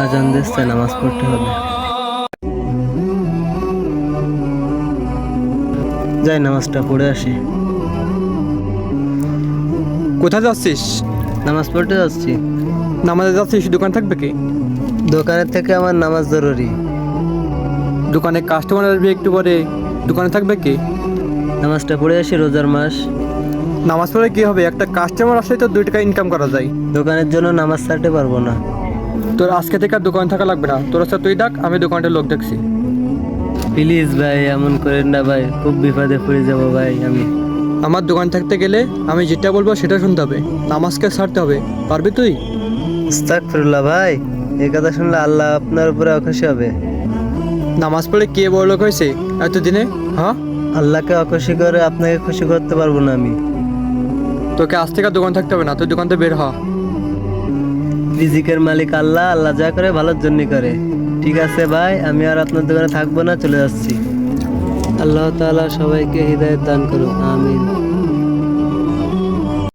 আজান দিচ্ছে, নামাজ পড়তে হবে। যাই নামাজটা পড়ে আসি। কোথায় যাচ্ছিস? নামাজ পড়তে যাচ্ছি। নামাজে যাচ্ছিস, দোকান থাকবে কি? দোকানের থেকে আমার নামাজ জরুরি। দোকানে কাস্টমার আসবে একটু পরে, দোকানে থাকবে কি? নামাজটা পড়ে আসি, রোজার মাস। নামাজ পড়ে কি হবে? একটা কাস্টমার আসলে তো 2 টাকা ইনকাম করা যায়। দোকানের জন্য নামাজ ছাড়তে পারবো না। তোর আজকে থেকে আর দোকান থাকা লাগবে না, তোর সাথে তুই ডাক, আমি দোকানটা লোক দেখছি। প্লিজ ভাই, এমন করেন না ভাই, খুব বিপদে পড়ে যাবো ভাই আমি। আমার দোকান থাকতে গেলে আমি যেটা বলবো সেটা শুনতে হবে, নামাজকে ছাড়তে হবে। পারবি তুই? আস্তাগফিরুল্লাহ ভাই, এই কথা শুনলে আল্লাহ আপনার উপরে অখুশি হবে। নামাজ পড়ে কে বড় লোক হয়েছে এতদিনে? হ্যাঁ, আল্লাহকে অখুশি করে আপনাকে খুশি করতে পারবো না আমি। তোকে আজ থেকে আর দোকান থাকতে হবে না, তুই দোকান থেকে বের হ। রিজিকের মালিক আল্লাহ, আল্লাহ যা করে ভালোর জন্যই করে। ঠিক আছে ভাই, আমি আর আপনার দোকানে থাকবো না, চলে যাচ্ছি। আল্লাহ তাআলা সবাইকে হৃদায়াত দান করুন, আমিন।